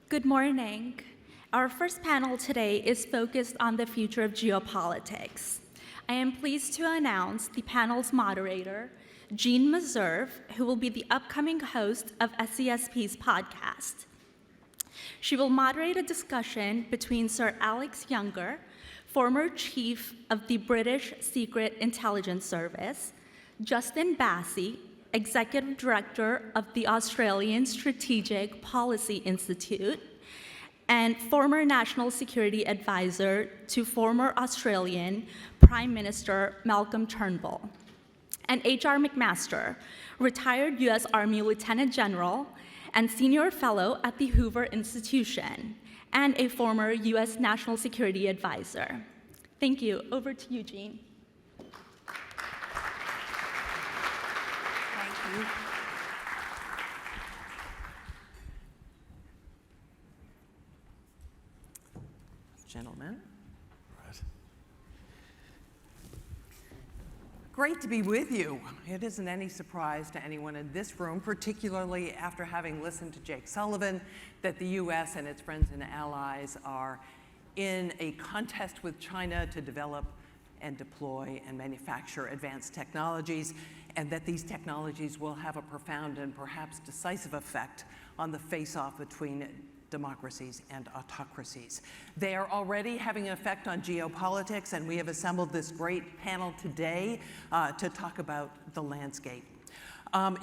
Good morning. Our first panel today is focused on the future of geopolitics. I am pleased to announce the panel's moderator, Jeanne Meserve, who will be the upcoming host of SCSP's podcast. She will moderate a discussion between Sir Alex Younger, former chief of the British Secret Intelligence Service, Justin Bassey, Executive Director of the Australian Strategic Policy Institute, and former National Security Advisor to former Australian Prime Minister Malcolm Turnbull, and H.R. McMaster, retired U.S. Army Lieutenant General and Senior Fellow at the Hoover Institution, and a former U.S. National Security Advisor. Thank you. Over to you, Jeanne. Thank you. Gentlemen. Right. Great to be with you. It isn't any surprise to anyone in this room, particularly after having listened to Jake Sullivan, that the US and its friends and allies are in a contest with China to develop and deploy and manufacture advanced technologies, and that these technologies will have a profound and perhaps decisive effect on the face-off between democracies and autocracies. They are already having an effect on geopolitics, and we have assembled this great panel today to talk about the landscape.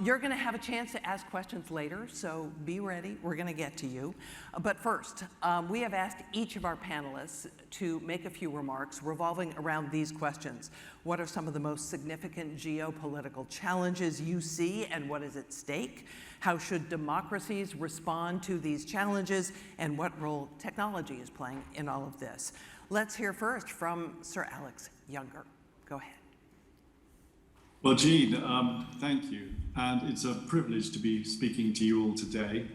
You're going to have a chance to ask questions later, so be ready. We're going to get to you. But first, we have asked each of our panelists to make a few remarks revolving around these questions. What are some of the most significant geopolitical challenges you see, and what is at stake? How should democracies respond to these challenges, and what role technology is playing in all of this? Let's hear first from Sir Alex Younger. Go ahead. Well, Jeanne, thank you. And it's a privilege to be speaking to you all today.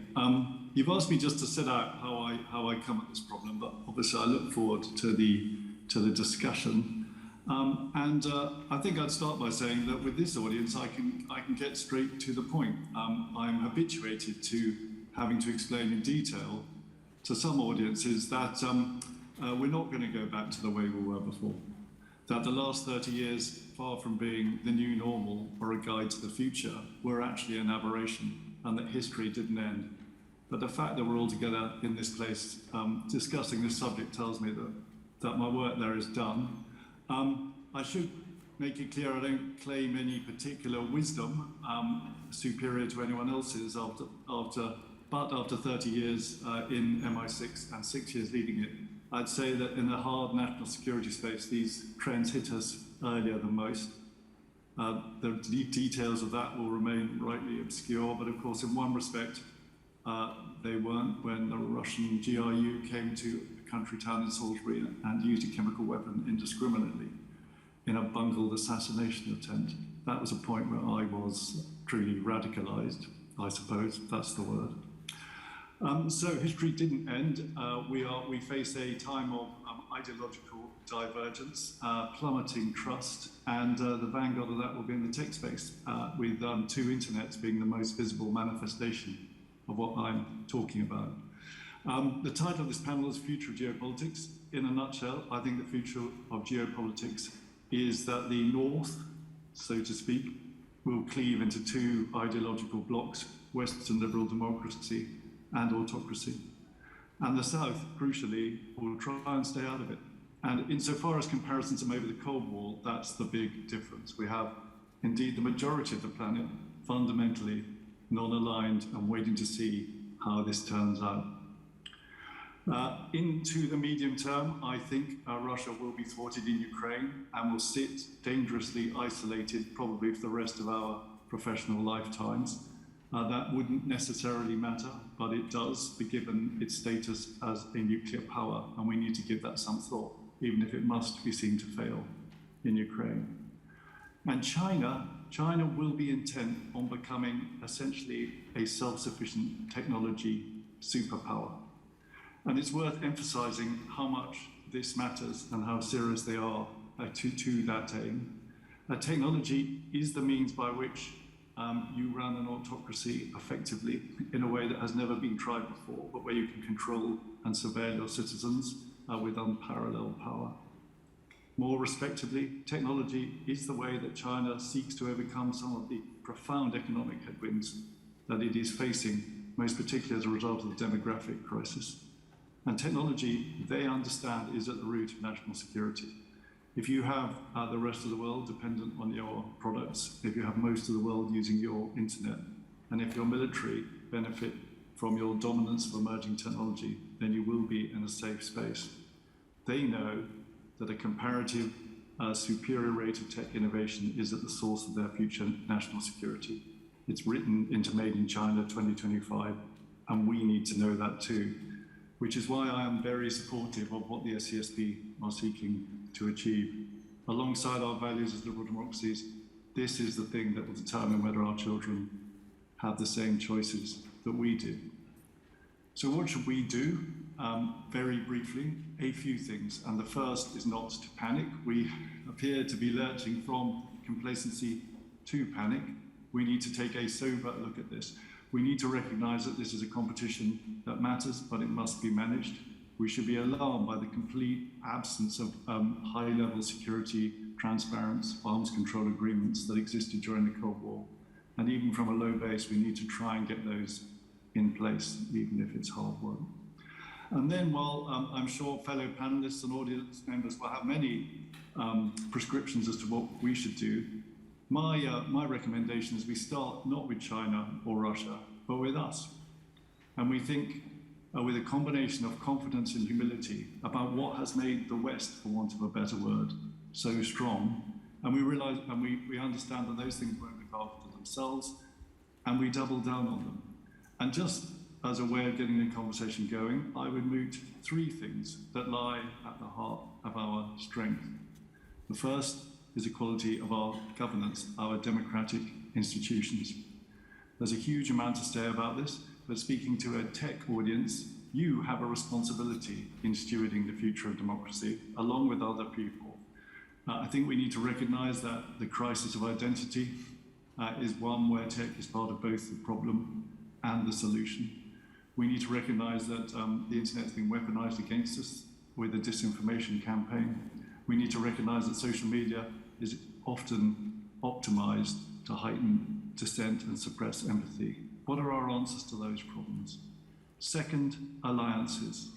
You've asked me just to set out how I come at this problem, but obviously I look forward to the discussion. I think I'd start by saying that with this audience, I can get straight to the point. I'm habituated to having to explain in detail to some audiences that we're not going to go back to the way we were before. That the last 30 years, far from being the new normal or a guide to the future, were actually an aberration, and that history didn't end. But the fact that we're all together in this place discussing this subject tells me that my work there is done. I should make it clear I don't claim any particular wisdom superior to anyone else's but after 30 years in MI6 and 6 years leading it, I'd say that in the hard national security space, these trends hit us earlier than most. The details of that will remain rightly obscure, but of course, in one respect, they weren't when the Russian GRU came to a country town in Salisbury and used a chemical weapon indiscriminately in a bungled assassination attempt. That was a point where I was truly radicalized, I suppose, that's the word. So history didn't end. We face a time of ideological divergence, plummeting trust, and the vanguard of that will be in the tech space, with two internets being the most visible manifestation of what I'm talking about. The title of this panel is Future of Geopolitics. In a nutshell, I think the future of geopolitics is that the North, so to speak, will cleave into two ideological blocks, Western liberal democracy and autocracy. And the South, crucially, will try and stay out of it. And insofar as comparisons are made with the Cold War, that's the big difference. We have, indeed, the majority of the planet fundamentally non-aligned and waiting to see how this turns out. Into the medium term, I think Russia will be thwarted in Ukraine and will sit dangerously isolated, probably for the rest of our professional lifetimes. That wouldn't necessarily matter, but it does, given its status as a nuclear power, and we need to give that some thought, even if it must be seen to fail in Ukraine. And China will be intent on becoming essentially a self-sufficient technology superpower. And it's worth emphasizing how much this matters and how serious they are to that aim. Technology is the means by which you run an autocracy effectively in a way that has never been tried before, but where you can control and surveil your citizens with unparalleled power. More respectively, technology is the way that China seeks to overcome some of the profound economic headwinds that it is facing, most particularly as a result of the demographic crisis. And technology, they understand, is at the root of national security. If you have the rest of the world dependent on your products, if you have most of the world using your internet, and if your military benefit from your dominance of emerging technology, then you will be in a safe space. They know that a comparative superior rate of tech innovation is at the source of their future national security. It's written into Made in China 2025, and we need to know that too, which is why I am very supportive of what the SCSP are seeking to achieve. Alongside our values as liberal democracies, this is the thing that will determine whether our children have the same choices that we do. So what should we do? Very briefly, a few things. And the first is not to panic. We appear to be lurching from complacency to panic. We need to take a sober look at this. We need to recognize that this is a competition that matters, but it must be managed. We should be alarmed by the complete absence of high-level security, transparent arms control agreements that existed during the Cold War. And even from a low base, we need to try and get those in place, even if it's hard work. And then, while I'm sure fellow panelists and audience members will have many prescriptions as to what we should do, my recommendation is we start not with China or Russia, but with us. And we think with a combination of confidence and humility about what has made the West, for want of a better word, so strong. And we realize and we understand that those things won't look after themselves, and we double down on them. And just as a way of getting the conversation going, I would move to three things that lie at the heart of our strength. The first is the quality of our governance, our democratic institutions. There's a huge amount to say about this, but speaking to a tech audience, you have a responsibility in stewarding the future of democracy, along with other people. I think we need to recognize that the crisis of identity is one where tech is part of both the problem and the solution. We need to recognize that the internet's been weaponized against us with a disinformation campaign. We need to recognize that social media is often optimized to heighten dissent and suppress empathy. What are our answers to those problems? Second, alliances.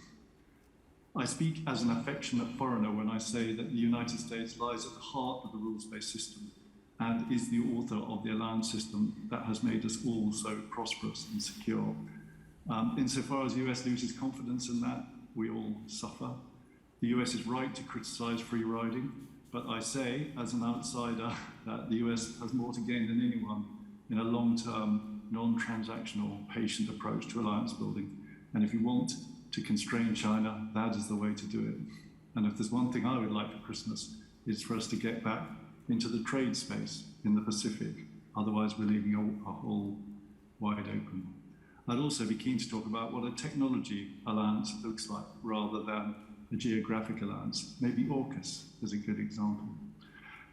I speak as an affectionate foreigner when I say that the United States lies at the heart of the rules-based system and is the author of the alliance system that has made us all so prosperous and secure. Insofar as the US loses confidence in that, we all suffer. The US is right to criticize free riding, but I say, as an outsider, that the US has more to gain than anyone in a long-term, non-transactional, patient approach to alliance building. And if you want to constrain China, that is the way to do it. And if there's one thing I would like for Christmas, it's for us to get back into the trade space in the Pacific. Otherwise, we're leaving a hole wide open. I'd also be keen to talk about what a technology alliance looks like rather than a geographic alliance. Maybe AUKUS is a good example.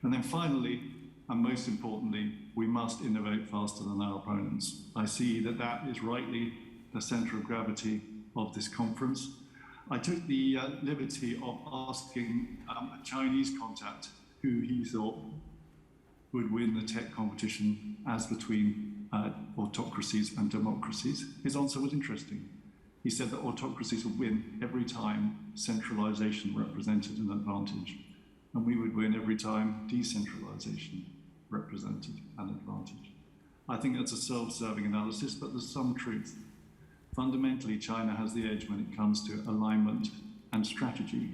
And then finally, and most importantly, we must innovate faster than our opponents. I see that that is rightly the center of gravity of this conference. I took the liberty of asking a Chinese contact who he thought would win the tech competition as between autocracies and democracies. His answer was interesting. He said that autocracies would win every time centralization represented an advantage, and we would win every time decentralization represented an advantage. I think that's a self-serving analysis, but there's some truth. Fundamentally, China has the edge when it comes to alignment and strategy,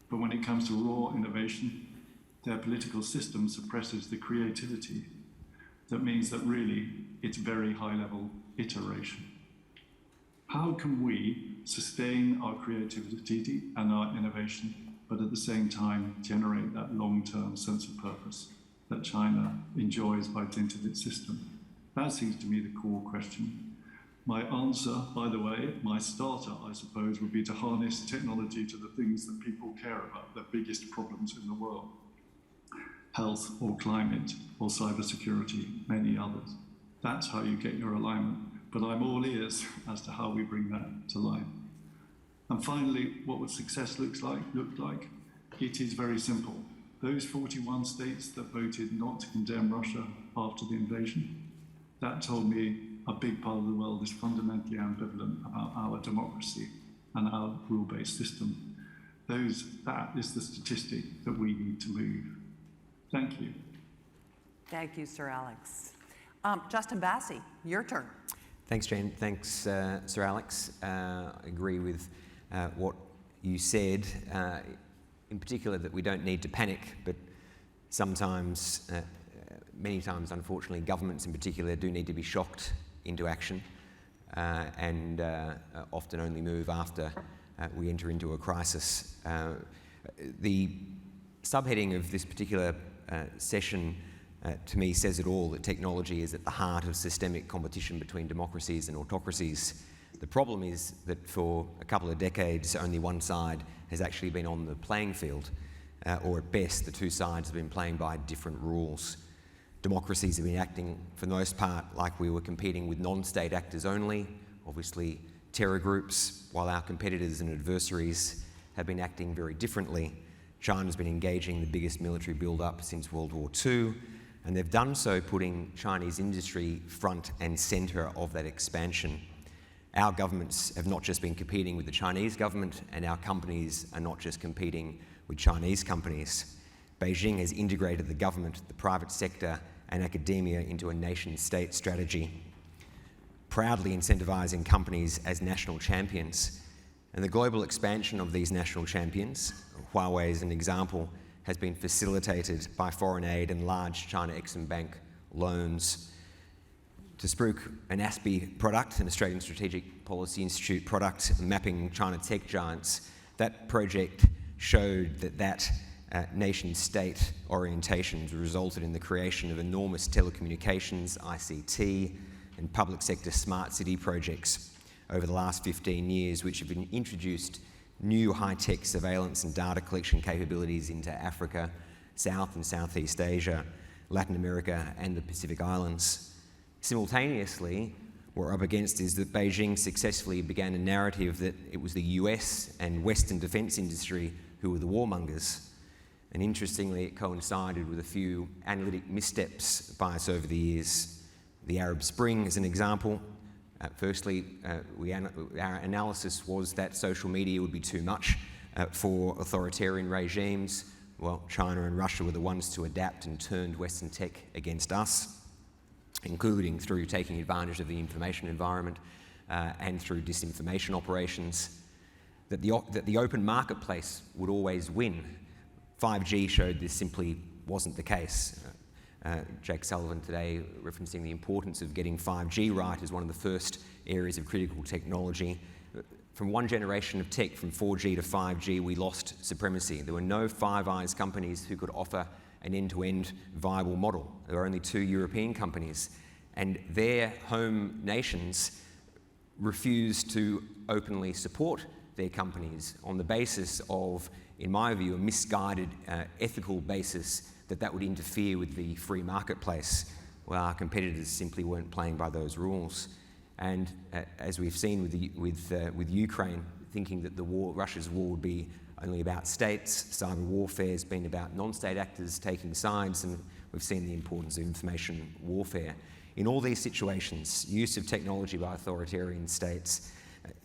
but when it comes to raw innovation, their political system suppresses the creativity. That means that really it's very high-level iteration. How can we sustain our creativity and our innovation, but at the same time generate that long-term sense of purpose that China enjoys by dint of its system? That seems to me the core question. My answer, by the way, my starter, I suppose, would be to harness technology to the things that people care about, the biggest problems in the world. health or climate or cybersecurity, many others. That's how you get your alignment. But I'm all ears as to how we bring that to life. And finally, what would success look like? It is very simple. Those 41 states that voted not to condemn Russia after the invasion, that told me a big part of the world is fundamentally ambivalent about our democracy and our rule-based system. That is the statistic that we need to move. Thank you. Thank you, Sir Alex. Justin Bassey, your turn. Thanks, Jeanne. Thanks, Sir Alex. I agree with what you said, in particular that we don't need to panic, but sometimes, many times, unfortunately, governments in particular do need to be shocked into action and often only move after we enter into a crisis. The subheading of this particular session to me says it all, that technology is at the heart of systemic competition between democracies and autocracies. The problem is that for a couple of decades, only one side has actually been on the playing field, or at best, the two sides have been playing by different rules. Democracies have been acting, for the most part, like we were competing with non-state actors only, obviously terror groups, while our competitors and adversaries have been acting very differently. China's been engaging the biggest military build-up since World War II, and they've done so putting Chinese industry front and centre of that expansion. Our governments have not just been competing with the Chinese government, and our companies are not just competing with Chinese companies. Beijing has integrated the government, the private sector, and academia into a nation-state strategy, proudly incentivising companies as national champions. And the global expansion of these national champions, Huawei as an example, has been facilitated by foreign aid and large China Exim Bank loans. To Spruik, an ASPI product, an Australian Strategic Policy Institute product mapping China tech giants, that project showed that nation-state orientations resulted in the creation of enormous telecommunications, ICT, and public sector smart city projects over the last 15 years, which have been introduced new high-tech surveillance and data collection capabilities into Africa, South and Southeast Asia, Latin America, and the Pacific Islands. Simultaneously, what we're up against is that Beijing successfully began a narrative that it was the US and Western defence industry who were the warmongers. And interestingly, it coincided with a few analytic missteps by us over the years. The Arab Spring is an example. Firstly, our analysis was that social media would be too much for authoritarian regimes. Well, China and Russia were the ones to adapt and turned Western tech against us, including through taking advantage of the information environment and through disinformation operations. That the open marketplace would always win. 5G showed this simply wasn't the case. Jake Sullivan today referencing the importance of getting 5G right as one of the first areas of critical technology. From one generation of tech, from 4G to 5G, we lost supremacy. There were no Five Eyes companies who could offer an end-to-end viable model. There were only 2 European companies, and their home nations refused to openly support their companies on the basis of, in my view, a misguided ethical basis that would interfere with the free marketplace. Well, our competitors simply weren't playing by those rules. And as we've seen with Ukraine, thinking that Russia's war would be only about states, cyber warfare has been about non-state actors taking sides, and we've seen the importance of information warfare. In all these situations, use of technology by authoritarian states,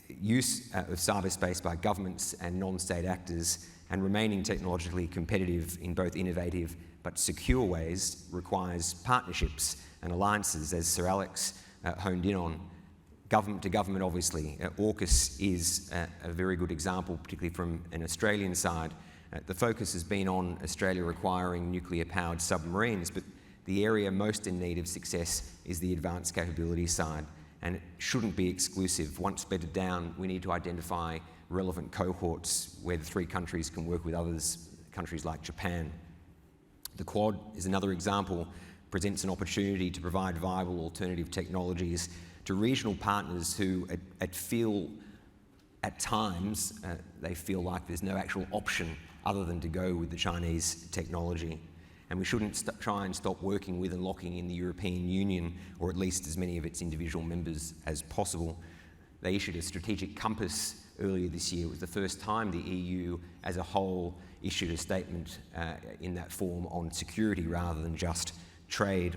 use of cyberspace by governments and non-state actors, and remaining technologically competitive in both innovative but secure ways requires partnerships and alliances, as Sir Alex honed in on. Government to government, obviously. AUKUS is a very good example, particularly from an Australian side. The focus has been on Australia requiring nuclear-powered submarines, but the area most in need of success is the advanced capability side, and it shouldn't be exclusive. Once bedded down, we need to identify relevant cohorts where the 3 countries can work with others, countries like Japan. The Quad is another example, presents an opportunity to provide viable alternative technologies to regional partners who at times, they feel like there's no actual option other than to go with the Chinese technology. and we shouldn't try and stop working with and locking in the European Union, or at least as many of its individual members as possible. They issued a strategic compass earlier this year. It was the first time the EU as a whole issued a statement in that form on security rather than just trade.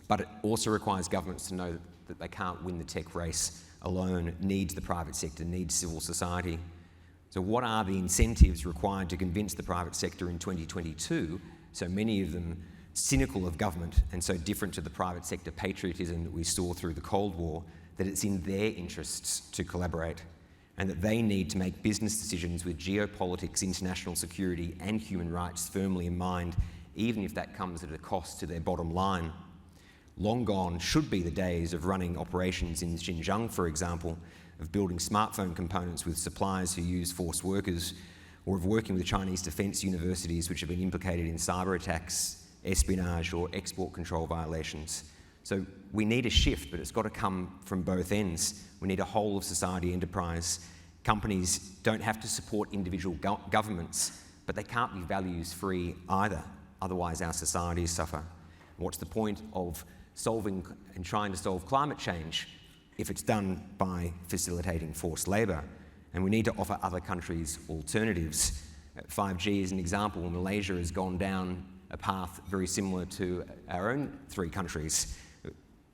But it also requires governments to know that they can't win the tech race alone. It needs the private sector, needs civil society. So what are the incentives required to convince the private sector in 2022, so many of them cynical of government and so different to the private sector patriotism that we saw through the Cold War, that it's in their interests to collaborate, and that they need to make business decisions with geopolitics, international security and human rights firmly in mind, even if that comes at a cost to their bottom line. Long gone should be the days of running operations in Xinjiang, for example, of building smartphone components with suppliers who use forced workers, or of working with Chinese defence universities which have been implicated in cyber attacks, espionage or export control violations. So we need a shift, but it's got to come from both ends. We need a whole of society enterprise. Companies don't have to support individual governments, but they can't be values free either. Otherwise our societies suffer. What's the point of solving and trying to solve climate change if it's done by facilitating forced labour? And we need to offer other countries alternatives. 5G is an example. Malaysia has gone down a path very similar to our own three countries.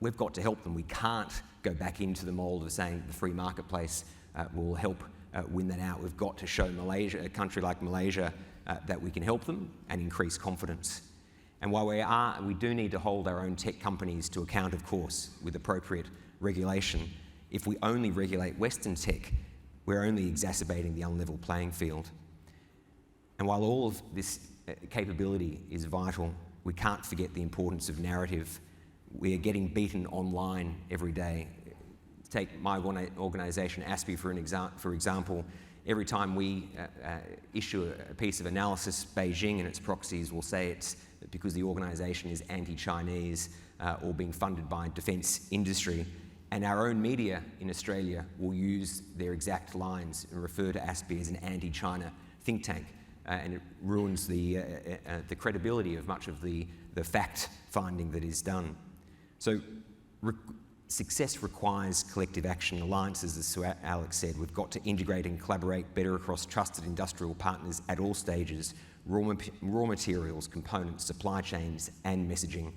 We've got to help them. We can't go back into the mould of saying the free marketplace will help win that out. We've got to show Malaysia, a country like Malaysia, that we can help them and increase confidence. And while we do need to hold our own tech companies to account, of course, with appropriate regulation. If we only regulate Western tech, we're only exacerbating the unlevel playing field. And while all of this capability is vital, we can't forget the importance of narrative. We are getting beaten online every day. Take my organisation, ASPI, for example. Every time we issue a piece of analysis, Beijing and its proxies will say it's because the organisation is anti-Chinese or being funded by defence industry. And our own media in Australia will use their exact lines and refer to ASPI as an anti-China think tank. And it ruins the credibility of much of the fact-finding that is done. So success requires collective action, alliances, as Sir Alex said. We've got to integrate and collaborate better across trusted industrial partners at all stages, raw materials, components, supply chains, and messaging.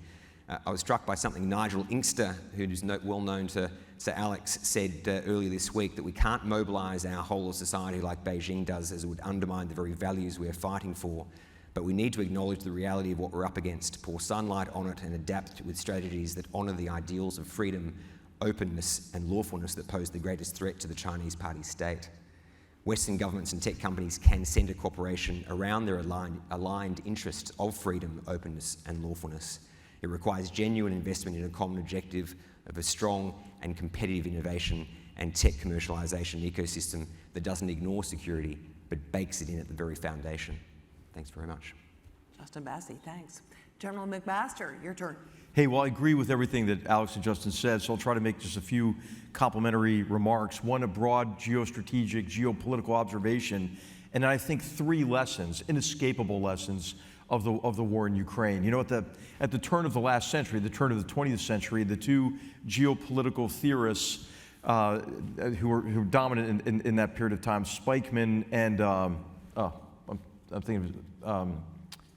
I was struck by something Nigel Inkster, who's well known to Sir Alex, said earlier this week, that we can't mobilise our whole of society like Beijing does, as it would undermine the very values we're fighting for. But we need to acknowledge the reality of what we're up against, pour sunlight on it and adapt with strategies that honour the ideals of freedom, openness and lawfulness that pose the greatest threat to the Chinese Party state. Western governments and tech companies can centre cooperation around their aligned interests of freedom, openness and lawfulness. It requires genuine investment in a common objective of a strong and competitive innovation and tech commercialisation ecosystem that doesn't ignore security, but bakes it in at the very foundation. Thanks very much. Justin Bassey, thanks. General McMaster, your turn. Hey, well, I agree with everything that Alex and Justin said, so I'll try to make just a few complimentary remarks. One, a broad geostrategic, geopolitical observation, and I think three lessons, inescapable lessons of the war in Ukraine. You know, at the turn of the last century, the turn of the 20th century, the two geopolitical theorists who were dominant in that period of time, Spikeman and I'm thinking of,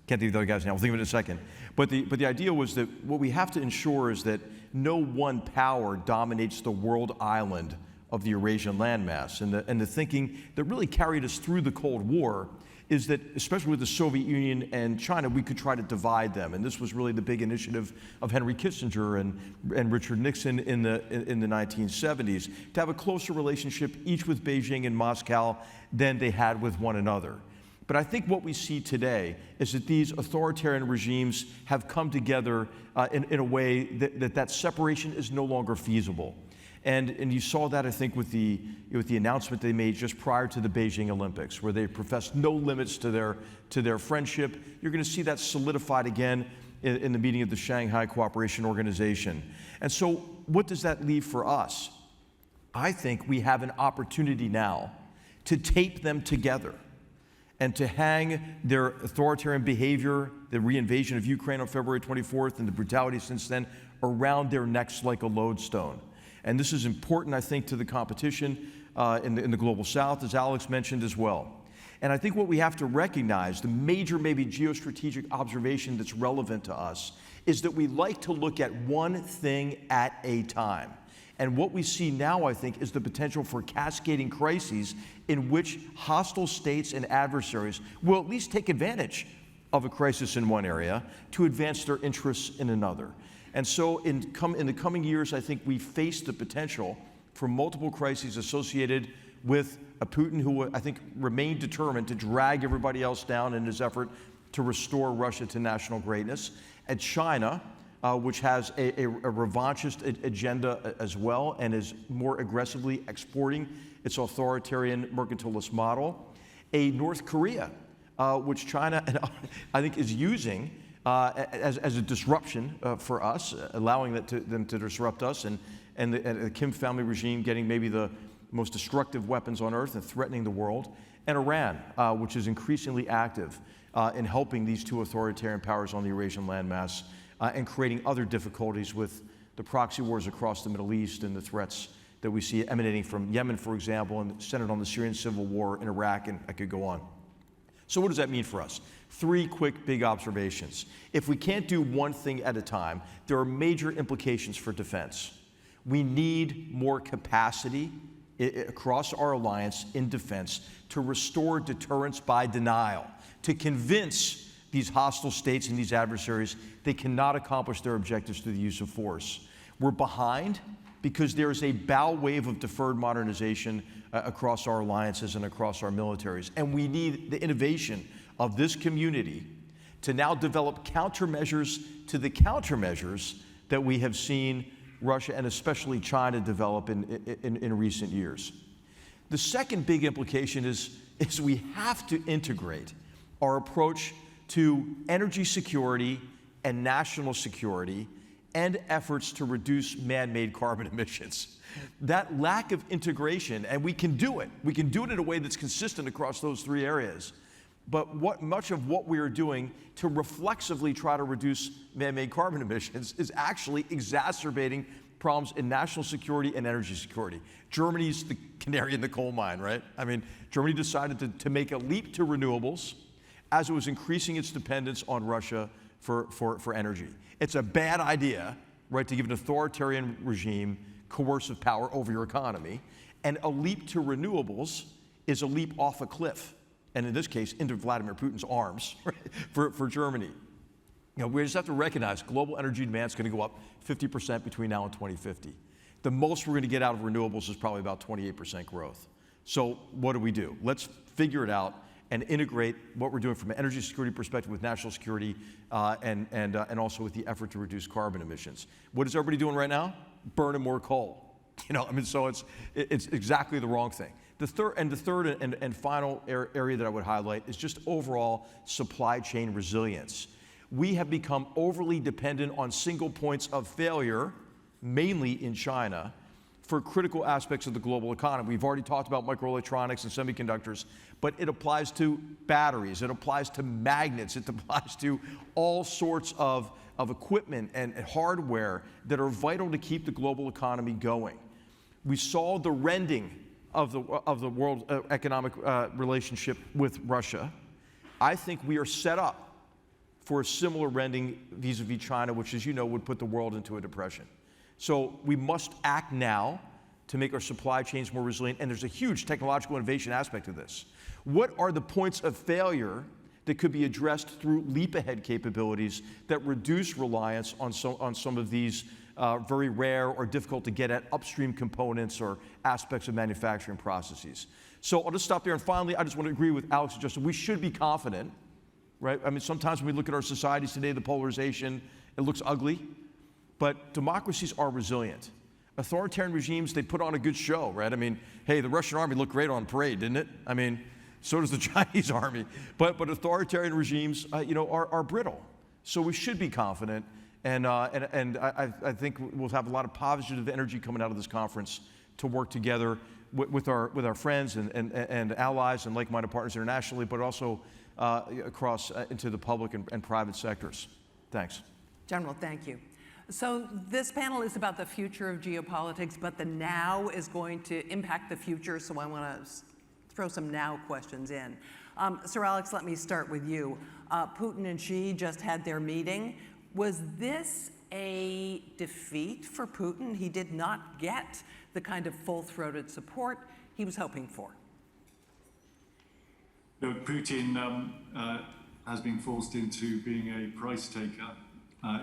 can't think of the other guy's name. I'll think of it in a second. But the idea was that what we have to ensure is that no one power dominates the world island of the Eurasian landmass. And the thinking that really carried us through the Cold War is that, especially with the Soviet Union and China, we could try to divide them. And this was really the big initiative of Henry Kissinger and Richard Nixon in the 1970s, to have a closer relationship each with Beijing and Moscow than they had with one another. But I think what we see today is that these authoritarian regimes have come together in a way that separation is no longer feasible. And you saw that, I think, with the announcement they made just prior to the Beijing Olympics, where they professed no limits to their friendship. You're going to see that solidified again in the meeting of the Shanghai Cooperation Organization. And so what does that leave for us? I think we have an opportunity now to tape them together and to hang their authoritarian behavior, the reinvasion of Ukraine on February 24th and the brutality since then, around their necks like a lodestone. And this is important, I think, to the competition in the global south, as Alex mentioned as well. And I think what we have to recognize, the major maybe geostrategic observation that's relevant to us, is that we like to look at one thing at a time. And what we see now, I think, is the potential for cascading crises in which hostile states and adversaries will at least take advantage of a crisis in one area to advance their interests in another. And so in the coming years, I think we face the potential for multiple crises associated with a Putin who I think remained determined to drag everybody else down in his effort to restore Russia to national greatness, and China, which has a revanchist agenda as well and is more aggressively exporting its authoritarian mercantilist model, a North Korea, which China, I think, is using as a disruption for us, allowing them to disrupt us, and the Kim family regime getting maybe the most destructive weapons on earth and threatening the world, and Iran, which is increasingly active in helping these two authoritarian powers on the Eurasian landmass and creating other difficulties with the proxy wars across the Middle East and the threats that we see emanating from Yemen, for example, and centered on the Syrian civil war in Iraq, and I could go on. So what does that mean for us? 3 quick big observations. If we can't do one thing at a time, there are major implications for defense. We need more capacity across our alliance in defense to restore deterrence by denial, to convince these hostile states and these adversaries they cannot accomplish their objectives through the use of force. We're behind because there is a bow wave of deferred modernization across our alliances and across our militaries. And we need the innovation of this community to now develop countermeasures to the countermeasures that we have seen Russia and especially China develop in recent years. The second big implication is we have to integrate our approach to energy security and national security and efforts to reduce man-made carbon emissions. That lack of integration, and we can do it in a way that's consistent across those 3 areas, but much of what we are doing to reflexively try to reduce man-made carbon emissions is actually exacerbating problems in national security and energy security. Germany's the canary in the coal mine, right? I mean, Germany decided to make a leap to renewables as it was increasing its dependence on Russia for energy. It's a bad idea, right, to give an authoritarian regime coercive power over your economy. And a leap to renewables is a leap off a cliff, and in this case, into Vladimir Putin's arms, right, for Germany. You know, we just have to recognize global energy demand is going to go up 50% between now and 2050. The most we're going to get out of renewables is probably about 28% growth. So what do? Let's figure it out and integrate what we're doing from an energy security perspective with national security and also with the effort to reduce carbon emissions. What is everybody doing right now? Burning more coal. You know, I mean, so it's exactly the wrong thing. The third and final area that I would highlight is just overall supply chain resilience. We have become overly dependent on single points of failure, mainly in China, for critical aspects of the global economy. We've already talked about microelectronics and semiconductors, but it applies to batteries, it applies to magnets, it applies to all sorts of equipment and hardware that are vital to keep the global economy going. We saw the rending of the world economic relationship with Russia. I think we are set up for a similar rending vis-a-vis China, which, as you know, would put the world into a depression. So we must act now to make our supply chains more resilient, and there's a huge technological innovation aspect to this. What are the points of failure that could be addressed through leap-ahead capabilities that reduce reliance on some of these very rare or difficult to get at upstream components or aspects of manufacturing processes? So I'll just stop there, and finally, I just want to agree with Alex and Justin. We should be confident, right? I mean, sometimes when we look at our societies today, the polarization, it looks ugly, but democracies are resilient. Authoritarian regimes, they put on a good show, right? I mean, hey, the Russian army looked great on parade, didn't it? I mean, so does the Chinese army. But authoritarian regimes, are brittle. So we should be confident, and I think we'll have a lot of positive energy coming out of this conference to work together with our friends and allies and like-minded partners internationally, but also across into the public and private sectors. Thanks. General, thank you. So this panel is about the future of geopolitics, but the now is going to impact the future, so I want to throw some now questions in. Sir Alex, let me start with you. Putin and Xi just had their meeting. Was this a defeat for Putin? He did not get the kind of full-throated support he was hoping for. Look, Putin has been forced into being a price taker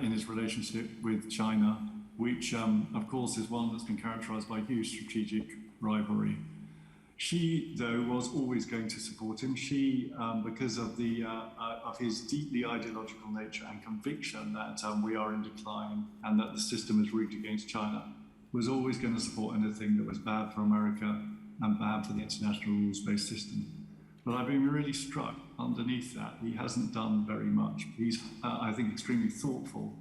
in his relationship with China, which, of course, is one that's been characterized by huge strategic rivalry. Xi, though, was always going to support him. Xi, because of his deeply ideological nature and conviction that we are in decline and that the system is rigged against China, was always going to support anything that was bad for America and bad for the international rules-based system. But I've been really struck underneath that. He hasn't done very much. He's, I think, extremely thoughtful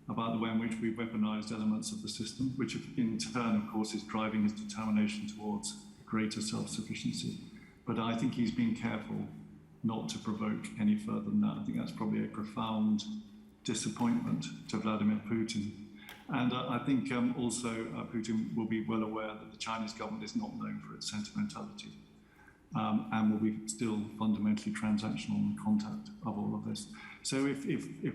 about the way in which we've weaponized elements of the system, which in turn, of course, is driving his determination towards greater self-sufficiency. But I think he's been careful not to provoke any further than that. I think that's probably a profound disappointment to Vladimir Putin. And I think also Putin will be well aware that the Chinese government is not known for its sentimentality. And will be still fundamentally transactional in the contact of all of this. So if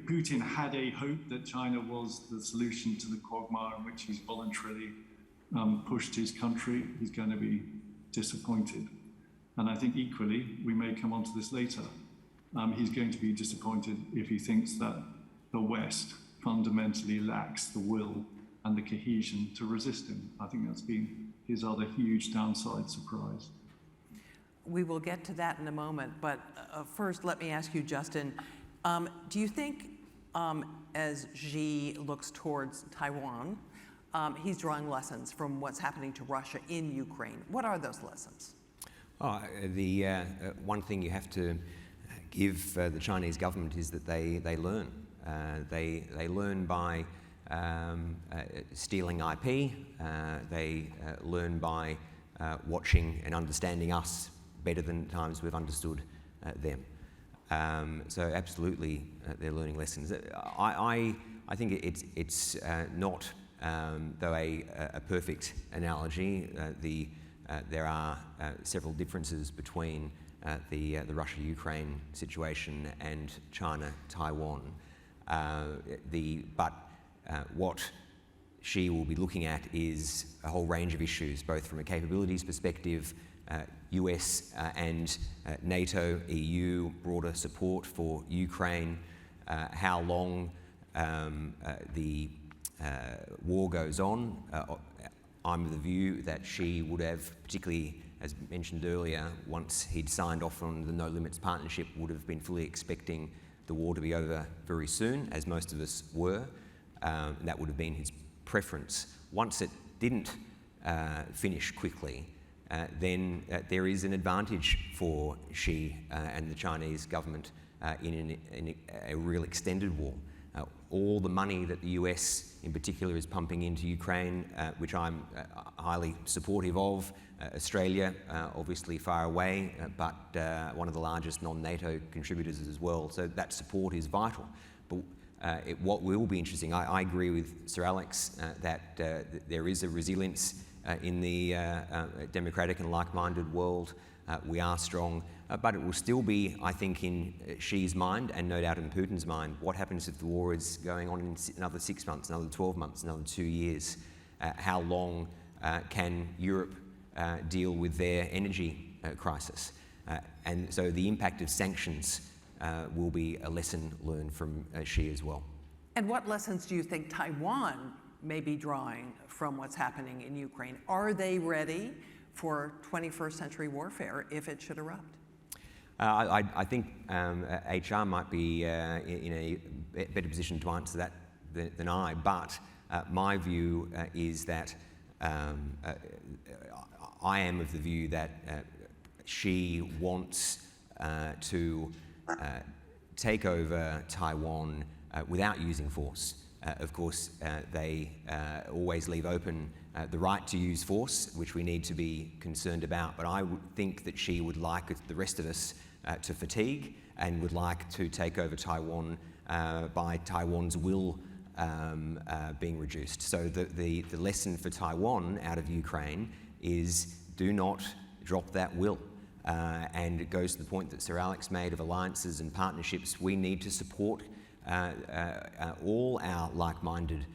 Putin had a hope that China was the solution to the quagmire in which he's voluntarily pushed his country, he's going to be disappointed. And I think equally, we may come on to this later, he's going to be disappointed if he thinks that the West fundamentally lacks the will and the cohesion to resist him. I think that's been his other huge downside surprise. We will get to that in a moment, but first let me ask you, Justin, do you think as Xi looks towards Taiwan, he's drawing lessons from what's happening to Russia in Ukraine? What are those lessons? The one thing you have to give the Chinese government is that they learn. They learn by stealing IP. They learn by watching and understanding us better than times we've understood them. So absolutely, they're learning lessons. I think it's not, though, a perfect analogy. There are several differences between the Russia-Ukraine situation and China-Taiwan. But what Xi will be looking at is a whole range of issues, both from a capabilities perspective, US and NATO, EU, broader support for Ukraine, how long the war goes on. I'm of the view that Xi would have, particularly as mentioned earlier, once he'd signed off on the No Limits partnership, would have been fully expecting the war to be over very soon, as most of us were. That would have been his preference. Once it didn't finish quickly, then there is an advantage for Xi and the Chinese government in a real extended war. All the money that the US in particular is pumping into Ukraine, which I'm highly supportive of. Australia, obviously far away, but one of the largest non-NATO contributors as well. So that support is vital. But what will be interesting, I agree with Sir Alex that there is a resilience in the democratic and like-minded world. We are strong, but it will still be, I think, in Xi's mind and no doubt in Putin's mind, what happens if the war is going on in another 6 months, another 12 months, another 2 years? How long can Europe deal with their energy crisis? And so the impact of sanctions will be a lesson learned from Xi as well. And what lessons do you think Taiwan may be drawing from what's happening in Ukraine? Are they ready for 21st century warfare if it should erupt? I think HR might be in a better position to answer that than I, but my view is that I am of the view that Xi wants to take over Taiwan without using force. Of course, they always leave open the right to use force, which we need to be concerned about. But I would think that she would like the rest of us to fatigue and would like to take over Taiwan by Taiwan's will being reduced. So the lesson for Taiwan out of Ukraine is do not drop that will. And it goes to the point that Sir Alex made of alliances and partnerships. We need to support all our like-minded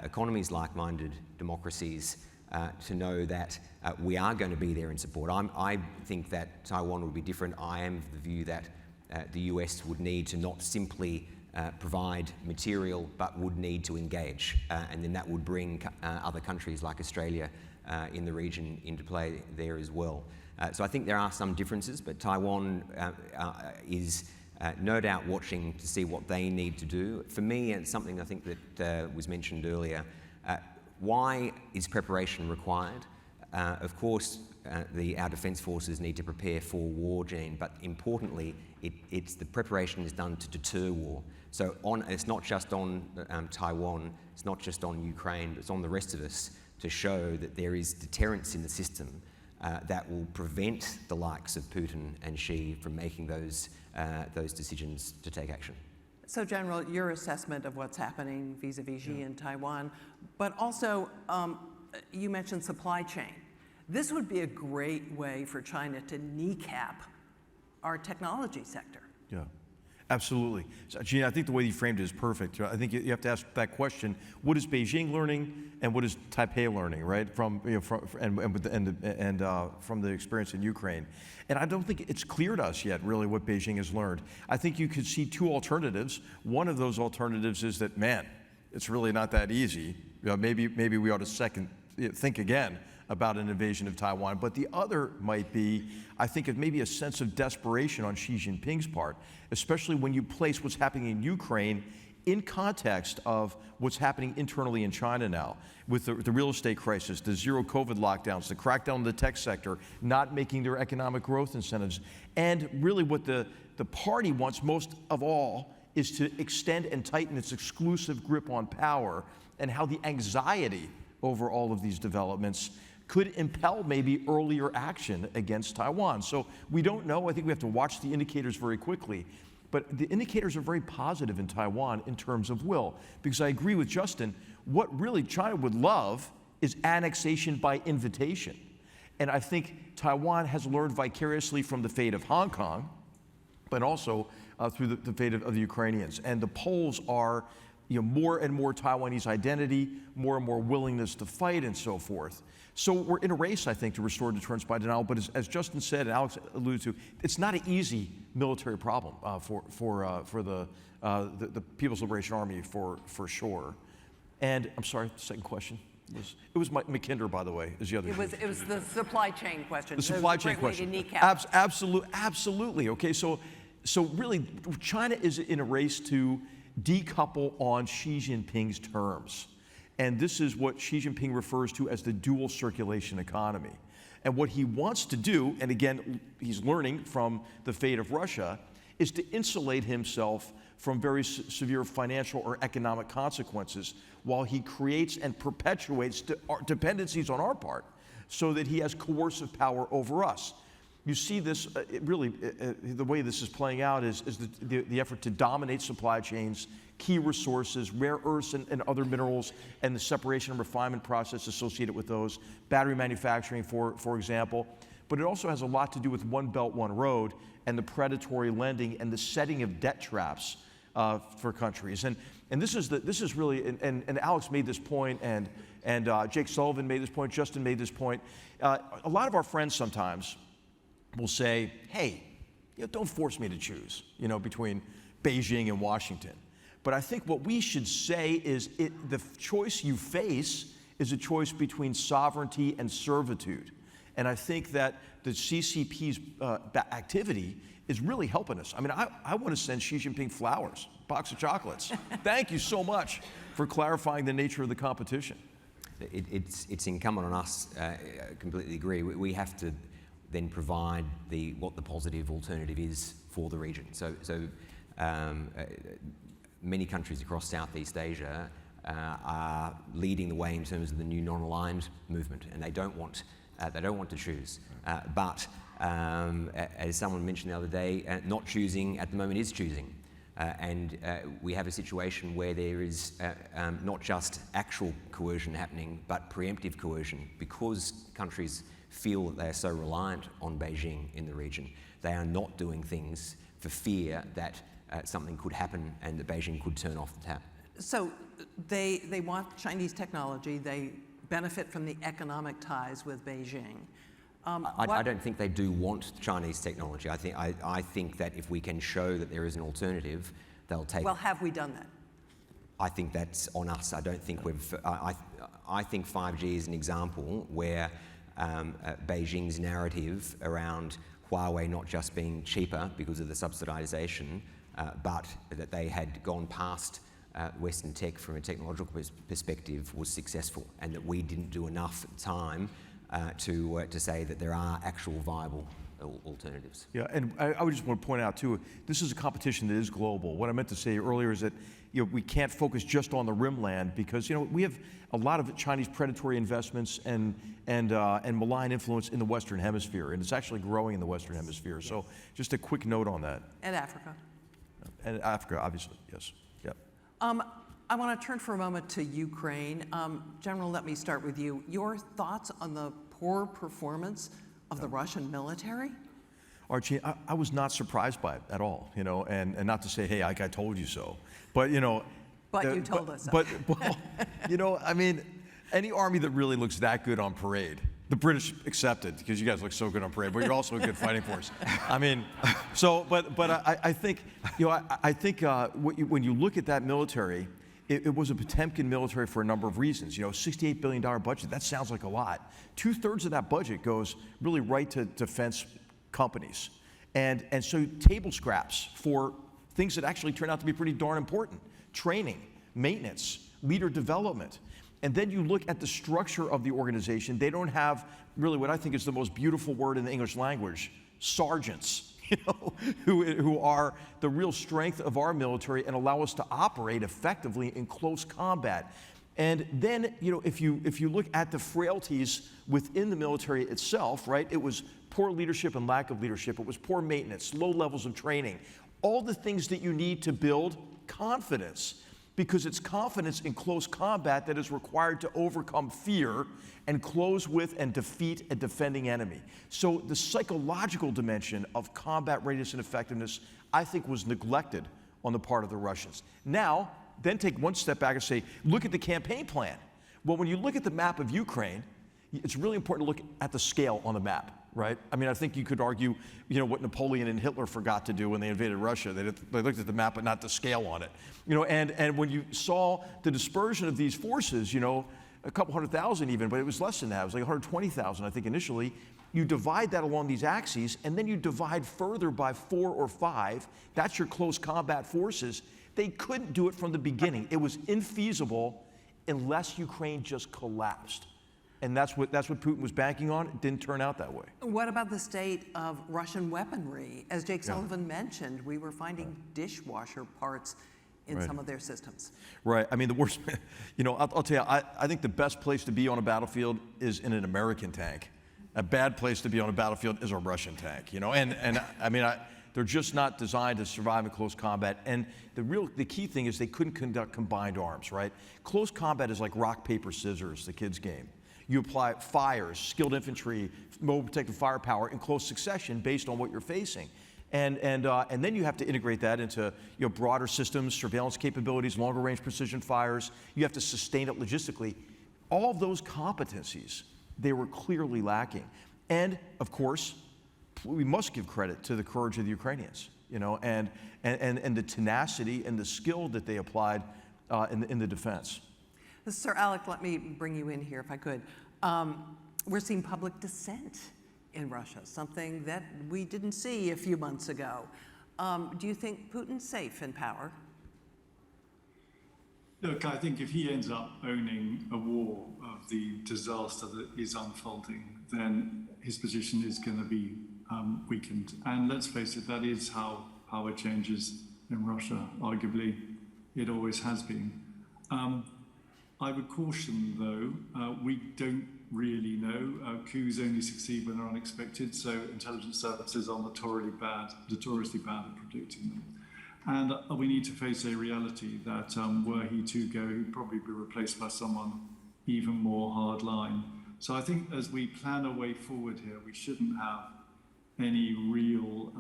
economies, like-minded democracies, to know that we are going to be there in support. I think that Taiwan would be different. I am of the view that the US would need to not simply provide material, but would need to engage. And then that would bring other countries like Australia in the region into play there as well. So I think there are some differences, but Taiwan is no doubt watching to see what they need to do. For me, it's something I think that was mentioned earlier. Why is preparation required? Of course, our defence forces need to prepare for war, Jeanne, but importantly, it's the preparation is done to deter war. So it's not just on Taiwan, it's not just on Ukraine, but it's on the rest of us to show that there is deterrence in the system that will prevent the likes of Putin and Xi from making those decisions to take action. So, General, your assessment of what's happening vis-a-vis Xi in Taiwan, but also you mentioned supply chain. This would be a great way for China to kneecap our technology sector. Yeah, absolutely. So, Jeanne, I think the way you framed it is perfect. I think you have to ask that question: what is Beijing learning, and what is Taipei learning, right? From from the experience in Ukraine. And I don't think it's clear to us yet, really, what Beijing has learned. I think you could see two alternatives. One of those alternatives is that, man, it's really not that easy. Maybe we ought to think again about an invasion of Taiwan. But the other might be, I think, it may be a sense of desperation on Xi Jinping's part, especially when you place what's happening in Ukraine in context of what's happening internally in China now, with the real estate crisis, the zero COVID lockdowns, the crackdown on the tech sector, not making their economic growth incentives. And really what the party wants most of all is to extend and tighten its exclusive grip on power, and how the anxiety over all of these developments could impel maybe earlier action against Taiwan. So we don't know. I think we have to watch the indicators very quickly. But the indicators are very positive in Taiwan in terms of will, because I agree with Justin, what really China would love is annexation by invitation. And I think Taiwan has learned vicariously from the fate of Hong Kong, but also through the fate of the Ukrainians. And the polls are more and more Taiwanese identity, more and more willingness to fight, and so forth. So we're in a race, I think, to restore deterrence by denial. But as Justin said and Alex alluded to, it's not an easy military problem for the People's Liberation Army, for sure. And I'm sorry, the second question was, it was McKinder, by the way, is the other. It was the supply chain question. The supply chain question. Absolutely. Okay, so really, China is in a race to decouple on Xi Jinping's terms. And this is what Xi Jinping refers to as the dual circulation economy. And what he wants to do, and again, he's learning from the fate of Russia, is to insulate himself from very severe financial or economic consequences while he creates and perpetuates dependencies on our part so that he has coercive power over us. You see this, the way this is playing out is the effort to dominate supply chains, key resources, rare earths and other minerals, and the separation and refinement process associated with those, battery manufacturing, for example. But it also has a lot to do with One Belt, One Road, and the predatory lending and the setting of debt traps for countries. And this is really, and Alex made this point, and Jake Sullivan made this point, Justin made this point. A lot of our friends sometimes will say, hey, don't force me to choose, between Beijing and Washington. But I think what we should say is the choice you face is a choice between sovereignty and servitude. And I think that the CCP's activity is really helping us. I mean, I want to send Xi Jinping flowers, a box of chocolates. Thank you so much for clarifying the nature of the competition. It's incumbent on us, I completely agree. We have to then provide what the positive alternative is for the region. So many countries across Southeast Asia are leading the way in terms of the new non-aligned movement, and they don't want to choose. But as someone mentioned the other day, not choosing at the moment is choosing. And we have a situation where there is not just actual coercion happening, but preemptive coercion, because countries feel that they are so reliant on Beijing in the region. They are not doing things for fear that something could happen and that Beijing could turn off the tap. So they want Chinese technology. They benefit from the economic ties with Beijing. I don't think they do want Chinese technology. I think that if we can show that there is an alternative, they'll take. Well, have we done that? I think that's on us. I don't think we've. I think 5G is an example where Beijing's narrative around Huawei not just being cheaper because of the subsidization, but that they had gone past Western tech from a technological perspective was successful, and that we didn't do enough at the time to say that there are actual viable alternatives. Yeah, and I would just want to point out too, this is a competition that is global. What I meant to say earlier is that we can't focus just on the rimland, because we have a lot of Chinese predatory investments and malign influence in the Western Hemisphere, and it's actually growing in the Western Hemisphere. Yes. So just a quick note on that. And Africa. And Africa, obviously, yes. Yep. I want to turn for a moment to Ukraine. General, let me start with you. Your thoughts on the poor performance of the Russian military? Archie, I was not surprised by it at all, and not to say, hey, I told you so, but But you told us so. But well, I mean, any army that really looks that good on parade, the British accepted, because you guys look so good on parade, but you're also a good fighting force. I mean, so, but I think, I think when you look at that military, it was a Potemkin military for a number of reasons. $68 billion budget, that sounds like a lot. 2/3 of that budget goes really right to defense companies. And so table scraps for things that actually turn out to be pretty darn important. Training, maintenance, leader development. And then you look at the structure of the organization. They don't have really what I think is the most beautiful word in the English language, sergeants. Who are the real strength of our military and allow us to operate effectively in close combat. And then, if you look at the frailties within the military itself, right? It was poor leadership and lack of leadership. It was poor maintenance, low levels of training, all the things that you need to build confidence, because it's confidence in close combat that is required to overcome fear and close with and defeat a defending enemy. So the psychological dimension of combat readiness and effectiveness, I think, was neglected on the part of the Russians. Now, then take one step back and say, look at the campaign plan. Well, when you look at the map of Ukraine, it's really important to look at the scale on the map, right? I mean, I think you could argue, what Napoleon and Hitler forgot to do when they invaded Russia. They looked at the map, but not the scale on it. And when you saw the dispersion of these forces, a couple 100,000 even, but it was less than that. It was like 120,000, I think, initially. You divide that along these axes, and then you divide further by 4 or 5. That's your close combat forces. They couldn't do it from the beginning. It was infeasible unless Ukraine just collapsed. And that's what Putin was banking on. It didn't turn out that way. What about the state of Russian weaponry? As Jake Sullivan mentioned, we were finding dishwasher parts in some of their systems. Right. I mean, the worst, I'll tell you, I think the best place to be on a battlefield is in an American tank. A bad place to be on a battlefield is a Russian tank, And I mean, they're just not designed to survive in close combat. And the key thing is they couldn't conduct combined arms, right? Close combat is like rock, paper, scissors, the kids' game. You apply fires, skilled infantry, mobile protective firepower in close succession based on what you're facing. And then you have to integrate that into broader systems, surveillance capabilities, longer range precision fires. You have to sustain it logistically. All of those competencies, they were clearly lacking. And of course, we must give credit to the courage of the Ukrainians, and the tenacity and the skill that they applied in the defense. Sir Alec, let me bring you in here if I could. We're seeing public dissent in Russia, something that we didn't see a few months ago. Do you think Putin's safe in power? Look, I think if he ends up owning a war of the disaster that is unfolding, then his position is going to be weakened. And let's face it, that is how power changes in Russia. Arguably, it always has been. I would caution, though, we don't really know. Coups only succeed when they're unexpected, so intelligence services are notoriously bad at predicting them. And we need to face a reality that were he to go, he'd probably be replaced by someone even more hardline. So I think as we plan our way forward here, we shouldn't have any real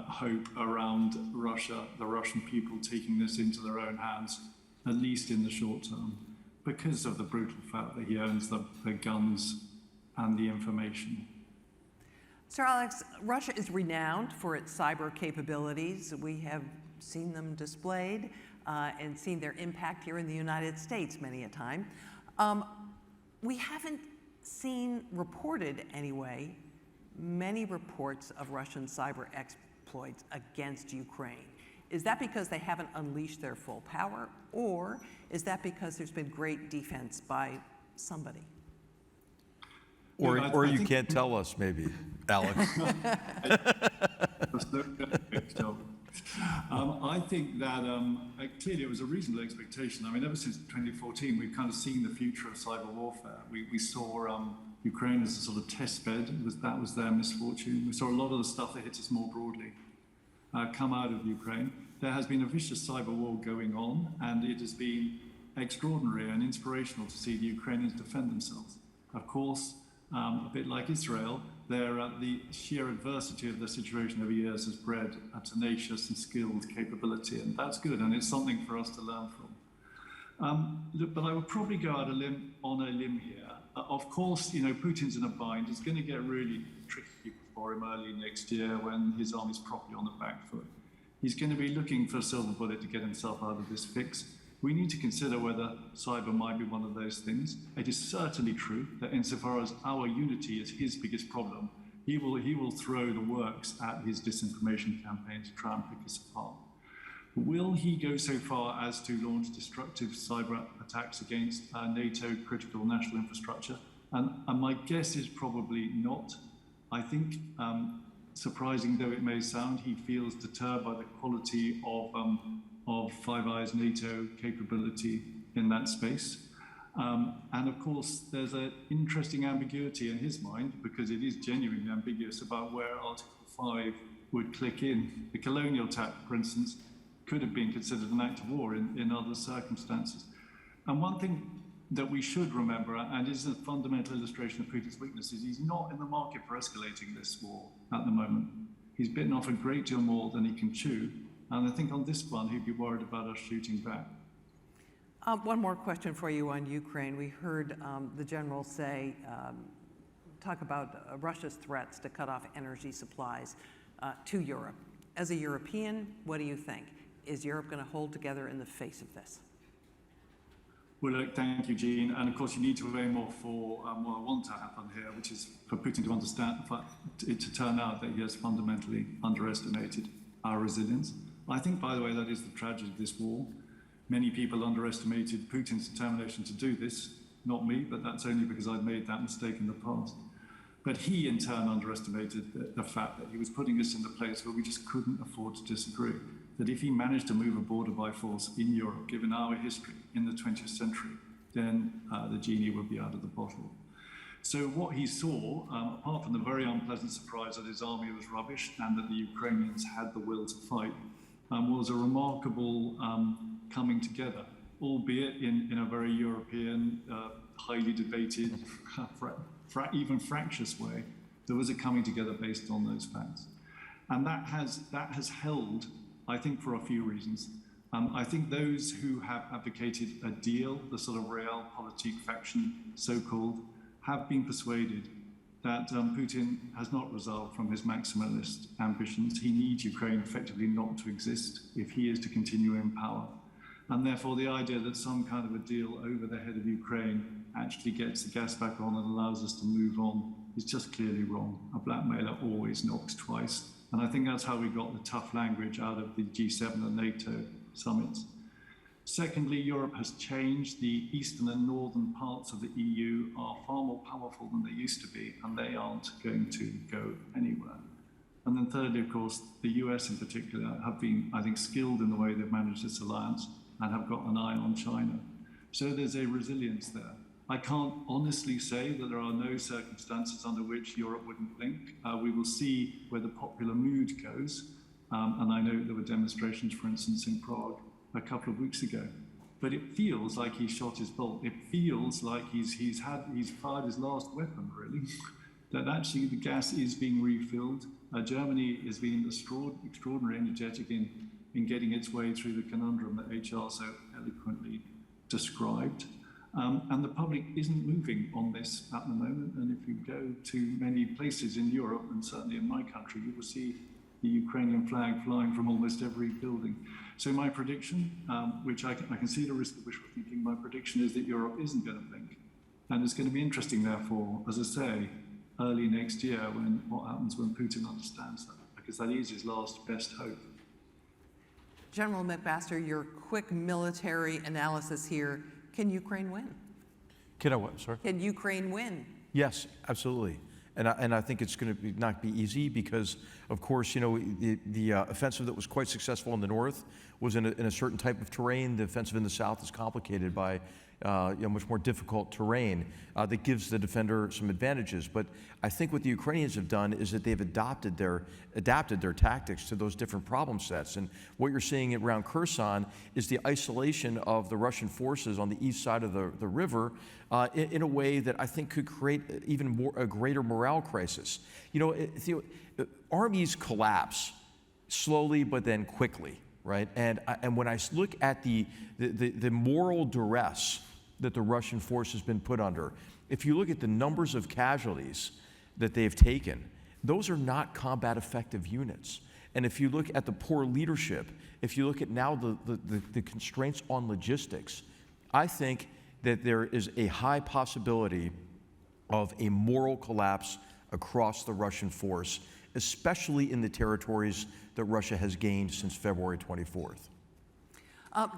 hope around Russia, the Russian people taking this into their own hands, at least in the short term, because of the brutal fact that he owns the guns and the information. Sir Alex, Russia is renowned for its cyber capabilities. We have seen them displayed and seen their impact here in the United States many a time. We haven't seen reported anyway many reports of Russian cyber exploits against Ukraine. Is that because they haven't unleashed their full power, or is that because there's been great defense by somebody? Or you can't tell us, maybe, Alex. I think that clearly it was a reasonable expectation. I mean, ever since 2014, we've kind of seen the future of cyber warfare. We saw Ukraine as a sort of test bed. That was their misfortune. We saw a lot of the stuff that hits us more broadly come out of Ukraine. There has been a vicious cyber war going on, and it has been extraordinary and inspirational to see the Ukrainians defend themselves. Of course, a bit like Israel, the sheer adversity of the situation over years has bred a tenacious and skilled capability, and that's good, and it's something for us to learn from. Look, but I would probably go out on a limb here. Of course, Putin's in a bind. It's going to get really tricky for him early next year when his army's properly on the back foot. He's going to be looking for a silver bullet to get himself out of this fix. We need to consider whether cyber might be one of those things. It is certainly true that insofar as our unity is his biggest problem, he will throw the works at his disinformation campaign to try and pick us apart. Will he go so far as to launch destructive cyber attacks against NATO critical national infrastructure? And my guess is probably not. I think, surprising though it may sound, he feels deterred by the quality of Five Eyes NATO capability in that space. And of course, there's an interesting ambiguity in his mind, because it is genuinely ambiguous about where Article 5 would click in. The colonial attack, for instance, could have been considered an act of war in other circumstances. And one thing that we should remember, and is a fundamental illustration of Putin's weakness, is he's not in the market for escalating this war at the moment. He's bitten off a great deal more than he can chew, and I think on this one he'd be worried about us shooting back. One more question for you on Ukraine. We heard the general talk about Russia's threats to cut off energy supplies to Europe. As a European, what do you think? Is Europe going to hold together in the face of this? Well, look, thank you, Jeanne. And of course, you need to aim more for what I want to happen here, which is for Putin to understand, for it to turn out that he has fundamentally underestimated our resilience. I think, by the way, that is the tragedy of this war. Many people underestimated Putin's determination to do this. Not me, but that's only because I'd made that mistake in the past. But he, in turn, underestimated the fact that he was putting us in the place where we just couldn't afford to disagree. That if he managed to move a border by force in Europe, given our history in the 20th century, then the genie would be out of the bottle. So what he saw, apart from the very unpleasant surprise that his army was rubbish and that the Ukrainians had the will to fight, was a remarkable coming together, albeit in a very European, highly debated, even fractious way. There was a coming together based on those facts. And that has held, I think, for a few reasons. I think those who have advocated a deal, the sort of realpolitik faction, so-called, have been persuaded that Putin has not resolved from his maximalist ambitions. He needs Ukraine effectively not to exist if he is to continue in power. And therefore, the idea that some kind of a deal over the head of Ukraine actually gets the gas back on and allows us to move on is just clearly wrong. A blackmailer always knocks twice. And I think that's how we got the tough language out of the G7 and NATO summits. Secondly, Europe has changed. The eastern and northern parts of the EU are far more powerful than they used to be, and they aren't going to go anywhere. And then thirdly, of course, the US in particular have been, I think, skilled in the way they've managed this alliance and have got an eye on China. So there's a resilience there. I can't honestly say that there are no circumstances under which Europe wouldn't blink. We will see where the popular mood goes. And I know there were demonstrations, for instance, in Prague a couple of weeks ago. But it feels like he shot his bolt. It feels like he's fired his last weapon, really. That actually the gas is being refilled. Germany is being extraordinarily energetic in getting its way through the conundrum that HR so eloquently described. And the public isn't moving on this at the moment. And if you go to many places in Europe, and certainly in my country, you will see the Ukrainian flag flying from almost every building. So my prediction, which I can see the risk of wishful thinking, my prediction is that Europe isn't going to blink. And it's going to be interesting, therefore, as I say, early next year, what happens when Putin understands that, because that is his last best hope. General McMaster, your quick military analysis here. Can Ukraine win? Can I what, sorry? Can Ukraine win? Yes, absolutely. And I think it's going to not be easy because, of course, you know, the offensive that was quite successful in the north was in a certain type of terrain. The offensive in the south is complicated by much more difficult terrain that gives the defender some advantages. But I think what the Ukrainians have done is that they've adapted their tactics to those different problem sets. And what you're seeing around Kherson is the isolation of the Russian forces on the east side of the river in a way that I think could create a greater morale crisis. You know, armies collapse slowly but then quickly, right? And when I look at the moral duress that the Russian force has been put under, if you look at the numbers of casualties that they've taken, those are not combat effective units. And if you look at the poor leadership, if you look at now the constraints on logistics, I think that there is a high possibility of a moral collapse across the Russian force, especially in the territories that Russia has gained since February 24th.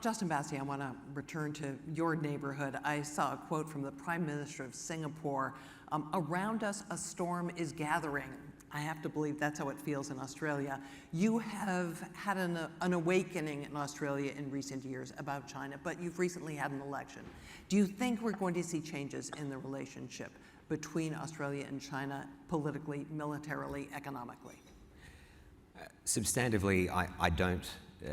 Justin Bassey, I want to return to your neighborhood. I saw a quote from the Prime Minister of Singapore. Around us, a storm is gathering. I have to believe that's how it feels in Australia. You have had an awakening in Australia in recent years about China, but you've recently had an election. Do you think we're going to see changes in the relationship between Australia and China, politically, militarily, economically? Substantively, I don't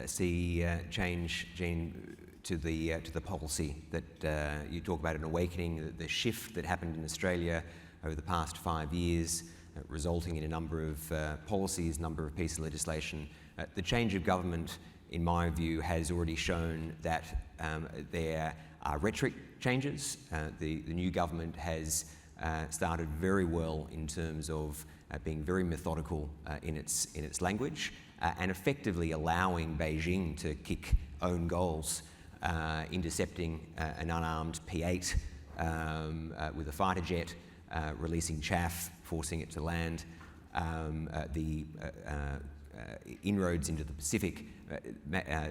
see change, Jeanne, to the policy that you talk about, an awakening, the shift that happened in Australia over the past 5 years, resulting in a number of policies, number of pieces of legislation. The change of government, in my view, has already shown that there are rhetoric changes. The new government has started very well in terms of being very methodical in its language and effectively allowing Beijing to kick own goals, intercepting an unarmed P-8 with a fighter jet, releasing chaff, forcing it to land, the inroads into the Pacific,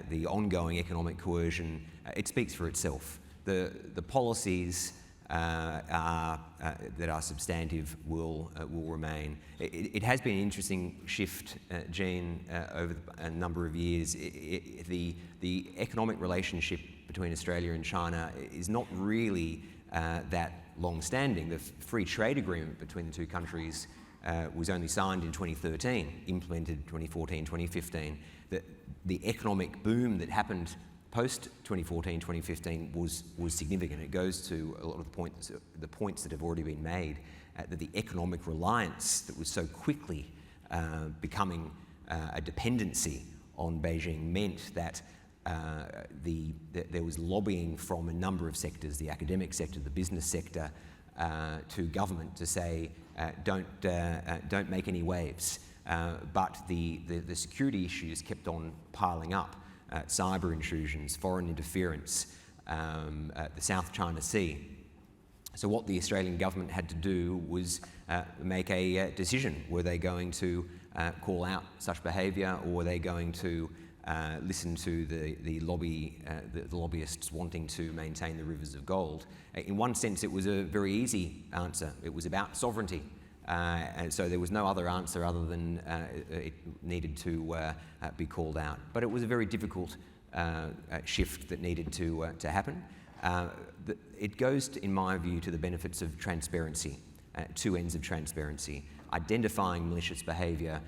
the ongoing economic coercion. It speaks for itself. The policies that are substantive will remain. It has been an interesting shift, Jeanne, over a number of years. The economic relationship between Australia and China is not really that long-standing. The free trade agreement between the two countries was only signed in 2013, implemented 2014, 2015. The economic boom that happened post 2014, 2015 was significant. It goes to a lot of the points that have already been made, that the economic reliance that was so quickly becoming a dependency on Beijing meant that there was lobbying from a number of sectors, the academic sector, the business sector, to government to say, don't make any waves. But the security issues kept on piling up. Cyber intrusions, foreign interference, the South China Sea. So what the Australian government had to do was make a decision. Were they going to call out such behaviour, or were they going to listen to the lobbyists wanting to maintain the rivers of gold? In one sense, it was a very easy answer. It was about sovereignty. And so there was no other answer other than it needed to be called out. But it was a very difficult shift that needed to happen. It goes, in my view, to the benefits of transparency, two ends of transparency, identifying malicious behaviour,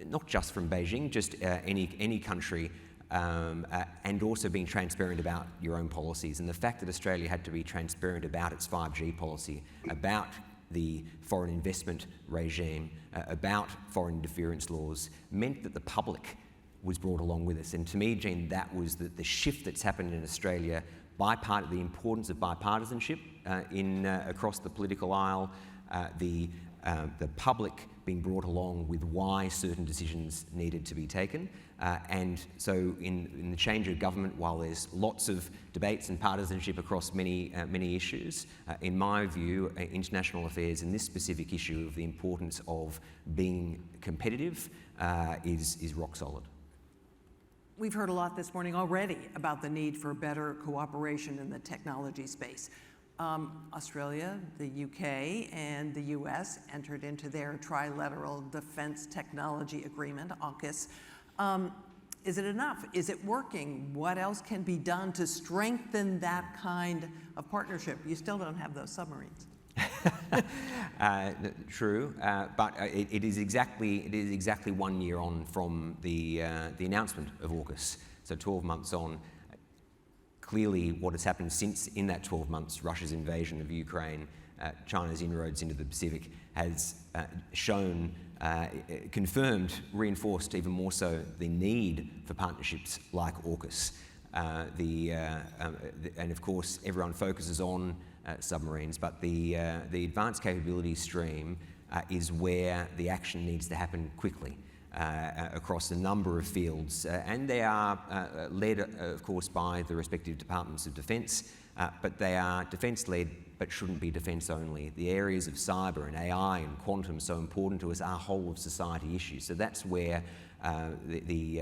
not just from Beijing, just any country, and also being transparent about your own policies. And the fact that Australia had to be transparent about its 5G policy, about the foreign investment regime, about foreign interference laws, meant that the public was brought along with us. And to me, Jeanne, that was the shift that's happened in Australia, the importance of bipartisanship across the political aisle, the public being brought along with why certain decisions needed to be taken. And so in the change of government, while there's lots of debates and partisanship across many issues, in my view, international affairs in this specific issue of the importance of being competitive is rock solid. We've heard a lot this morning already about the need for better cooperation in the technology space. Australia, the UK, and the US entered into their trilateral defense technology agreement, AUKUS. Is it enough? Is it working? What else can be done to strengthen that kind of partnership? You still don't have those submarines. True, but it is exactly 1 year on from the announcement of AUKUS, so 12 months on. Clearly, what has happened since in that 12 months, Russia's invasion of Ukraine, China's inroads into the Pacific, has shown, confirmed, reinforced even more so the need for partnerships like AUKUS. And of course, everyone focuses on submarines, but the advanced capability stream is where the action needs to happen quickly. Across a number of fields, and they are led, of course, by the respective departments of defence, but they are defence-led, but shouldn't be defence only. The areas of cyber and AI and quantum so important to us are whole of society issues. So that's where the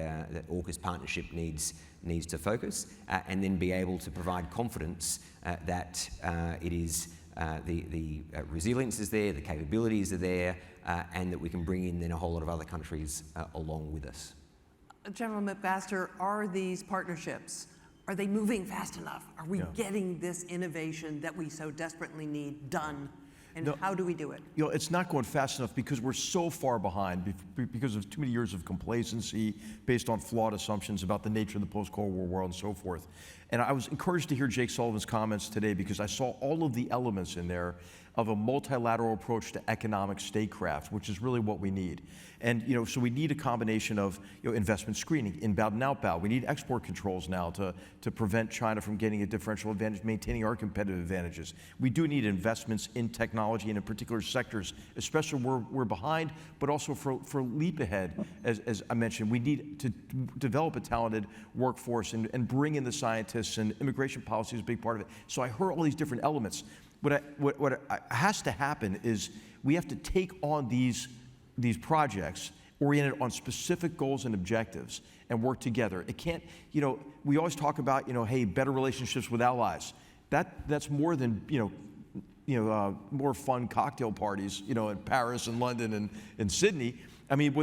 AUKUS partnership needs to focus, and then be able to provide confidence that it is the resilience is there, the capabilities are there, and that we can bring in then a whole lot of other countries along with us. General McMaster, are these partnerships, are they moving fast enough? Are we getting this innovation that we so desperately need done? And how do we do it? You know, it's not going fast enough because we're so far behind because of too many years of complacency based on flawed assumptions about the nature of the post-Cold War world and so forth. And I was encouraged to hear Jake Sullivan's comments today because I saw all of the elements in there of a multilateral approach to economic statecraft, which is really what we need. And so we need a combination of investment screening, inbound and outbound. We need export controls now to prevent China from getting a differential advantage, maintaining our competitive advantages. We do need investments in technology and in particular sectors, especially where we're behind, but also for leap ahead, as I mentioned. We need to develop a talented workforce and bring in the scientists, and immigration policy is a big part of it. So I heard all these different elements. What has to happen is we have to take on these projects oriented on specific goals and objectives and work together. It can't, we always talk about, hey, better relationships with allies. That's more than, more fun cocktail parties, in Paris and London and Sydney. I mean,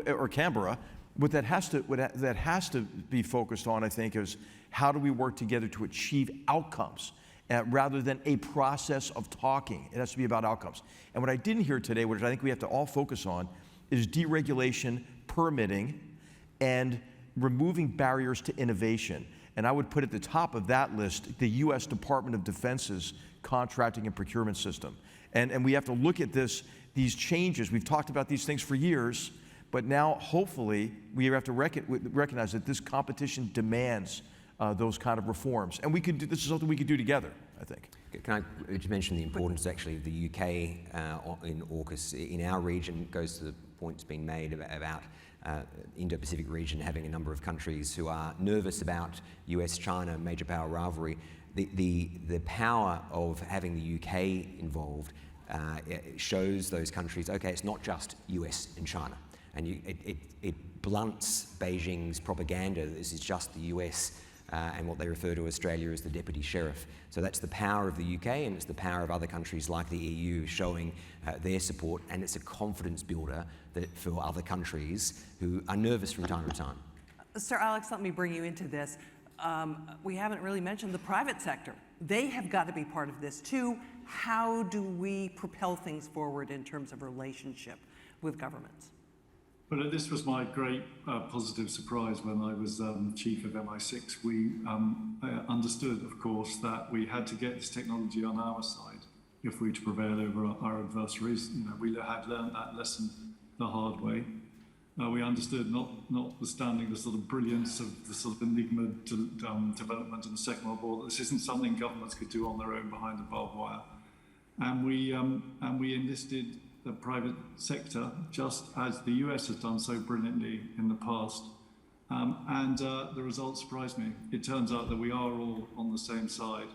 or Canberra. What that has to be focused on, I think, is how do we work together to achieve outcomes? Rather than a process of talking. It has to be about outcomes. And what I didn't hear today, which I think we have to all focus on, is deregulation, permitting, and removing barriers to innovation. And I would put at the top of that list the U.S. Department of Defense's contracting and procurement system. And we have to look at these changes. We've talked about these things for years, but now hopefully we have to recognize that this competition demands those kind of reforms. And this is something we could do together, I think. Can I just mention the importance actually of the UK in AUKUS in our region? Goes to the points being made about Indo-Pacific region having a number of countries who are nervous about US-China major power rivalry. The power of having the UK involved shows those countries, okay, it's not just US and China. And it blunts Beijing's propaganda that this is just the US and what they refer to Australia as the deputy sheriff. So that's the power of the UK, and it's the power of other countries like the EU showing their support, and it's a confidence builder for other countries who are nervous from time to time. Sir Alex, let me bring you into this. We haven't really mentioned the private sector they have got to be part of this too. How do we propel things forward in terms of relationship with governments? Well, this was my great positive surprise when I was chief of MI6. We understood, of course, that we had to get this technology on our side if we were to prevail over our adversaries. You know, we had learned that lesson the hard way. We understood, notwithstanding the sort of brilliance of the sort of Enigma development in the Second World War, that this isn't something governments could do on their own behind the barbed wire. And we enlisted the private sector, just as the US has done so brilliantly in the past. The results surprised me. It turns out that we are all on the same side,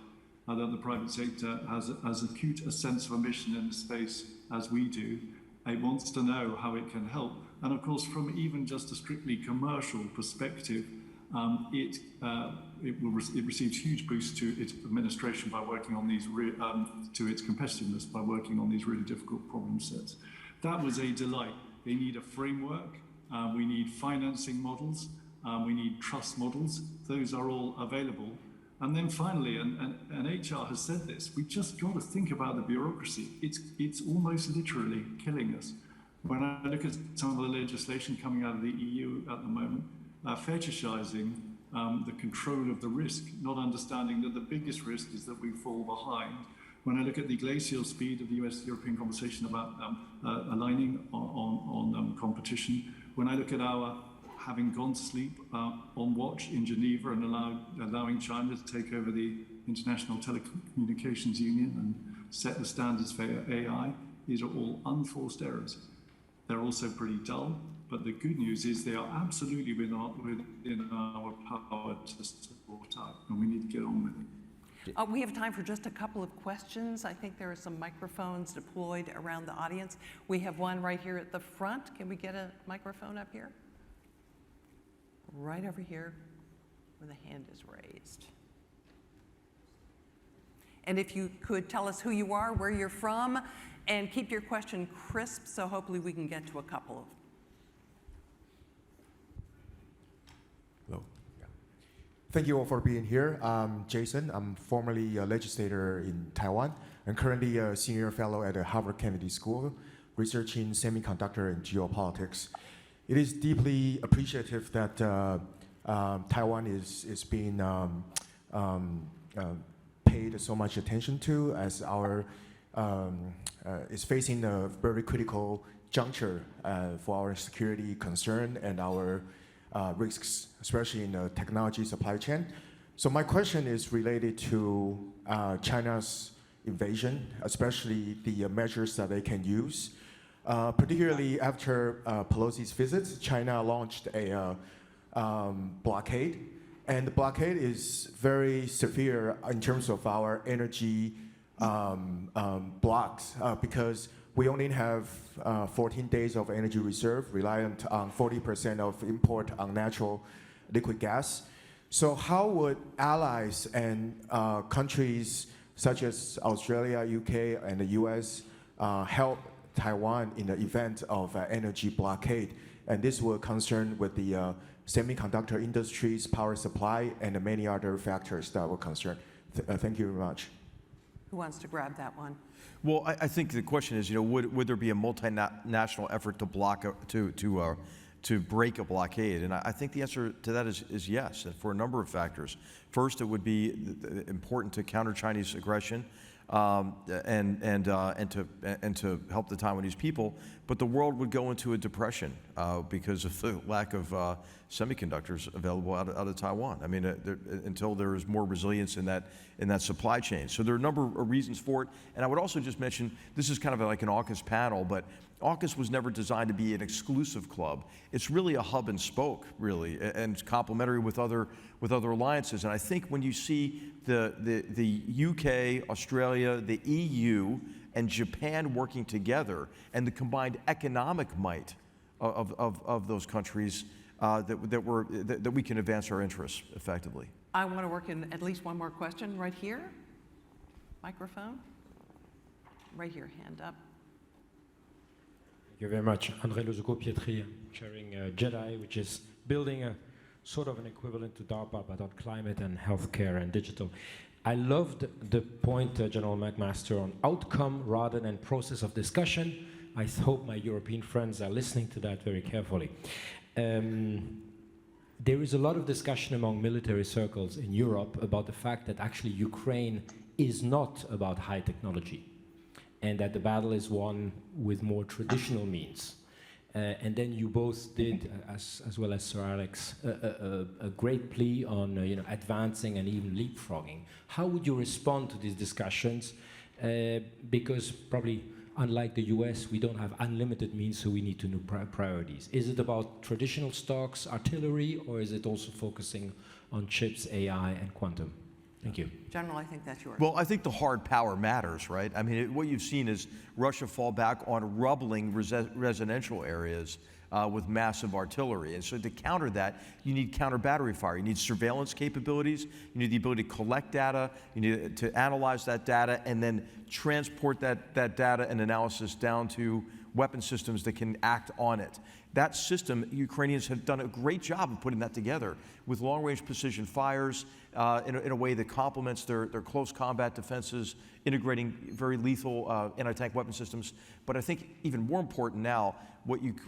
that the private sector has as acute a sense of a mission in the space as we do. It wants to know how it can help. And of course, from even just a strictly commercial perspective, it receives huge boosts to its administration by working on these, to its competitiveness by working on these really difficult problem sets. That was a delight. They need a framework. We need financing models. We need trust models. Those are all available. And then finally, and HR has said this, we just got to think about the bureaucracy. It's almost literally killing us. When I look at some of the legislation coming out of the EU at the moment, fetishizing the control of the risk, not understanding that the biggest risk is that we fall behind. When I look at the glacial speed of the US-European conversation about aligning on competition, when I look at our having gone to sleep on watch in Geneva and allowing China to take over the International Telecommunications Union and set the standards for AI, these are all unforced errors. They're also pretty dull, but the good news is they are absolutely within our power to support out, and we need to get on with it. We have time for just a couple of questions. I think there are some microphones deployed around the audience. We have one right here at the front. Can we get a microphone up here? Right over here where the hand is raised. And if you could tell us who you are, where you're from, and keep your question crisp, so hopefully we can get to a couple of. Hello. Yeah. Thank you all for being here. I'm Jason. I'm formerly a legislator in Taiwan and currently a senior fellow at the Harvard Kennedy School, researching semiconductor and geopolitics. It is deeply appreciative that Taiwan is being paid so much attention to, as our is facing a very critical juncture for our security concern and our risks, especially in the technology supply chain. So my question is related to China's invasion, especially the measures that they can use. Particularly after Pelosi's visit, China launched a blockade, and the blockade is very severe in terms of our energy blocks because we only have 14 days of energy reserve, reliant on 40% of import on natural liquid gas. So how would allies and countries such as Australia, UK, and the US help Taiwan in the event of energy blockade? And this will concern with the semiconductor industry's power supply and many other factors that will concern. Thank you very much. Who wants to grab that one? Well, I think the question is, would there be a multinational effort to block to break a blockade? And I think the answer to that is yes, for a number of factors. First, it would be important to counter Chinese aggression and to help the Taiwanese people, but the world would go into a depression because of the lack of semiconductors available out of Taiwan. I mean, until there is more resilience in that supply chain. So there are a number of reasons for it. And I would also just mention, this is kind of like an AUKUS panel, but AUKUS was never designed to be an exclusive club. It's really a hub and spoke, really, and complementary with other alliances. And I think when you see the UK, Australia, the EU, and Japan working together, and the combined economic might of those countries, that we can advance our interests effectively. I want to work in at least one more question right here. Microphone. Right here, hand up. Thank you very much. André Lozuko-Pietri, chairing JEDI, which is building a sort of an equivalent to DARPA, but on climate and healthcare and digital. I loved the point, General McMaster, on outcome rather than process of discussion. I hope my European friends are listening to that very carefully. There is a lot of discussion among military circles in Europe about the fact that actually Ukraine is not about high technology, and that the battle is won with more traditional means. And then you both did, as well as Sir Alex, a great plea on advancing and even leapfrogging. How would you respond to these discussions? Because probably, unlike the US, we don't have unlimited means, so we need to know priorities. Is it about traditional stocks, artillery, or is it also focusing on chips, AI, and quantum? Thank you. General, I think that's yours. Well, I think the hard power matters, right? I mean, what you've seen is Russia fall back on rubbling residential areas with massive artillery. And so to counter that, you need counter battery fire. You need surveillance capabilities. You need the ability to collect data. You need to analyze that data and then transport that data and analysis down to weapon systems that can act on it. That system, Ukrainians have done a great job of putting that together with long-range precision fires in a way that complements their close combat defenses, integrating very lethal anti-tank weapon systems. But I think even more important now,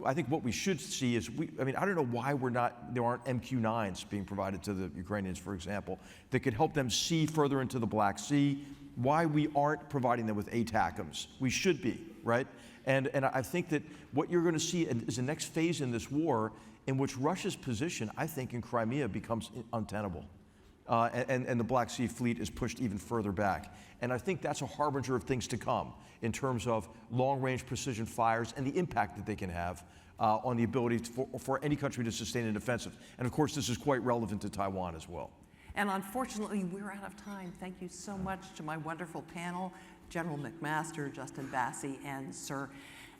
I think what we should see is, I don't know why there aren't MQ-9s being provided to the Ukrainians, for example, that could help them see further into the Black Sea, why we aren't providing them with ATACMs. We should be, right? And I think that what you're going to see is the next phase in this war in which Russia's position, I think, in Crimea becomes untenable. And the Black Sea Fleet is pushed even further back. And I think that's a harbinger of things to come in terms of long-range precision fires and the impact that they can have on the ability for any country to sustain an offensive. And of course, this is quite relevant to Taiwan as well. And unfortunately, we're out of time. Thank you so much to my wonderful panel, General McMaster, Justin Bassey, and Sir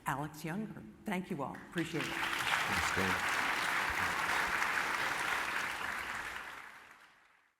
Alex Younger. Thank you all. Appreciate it. Thanks, Dan.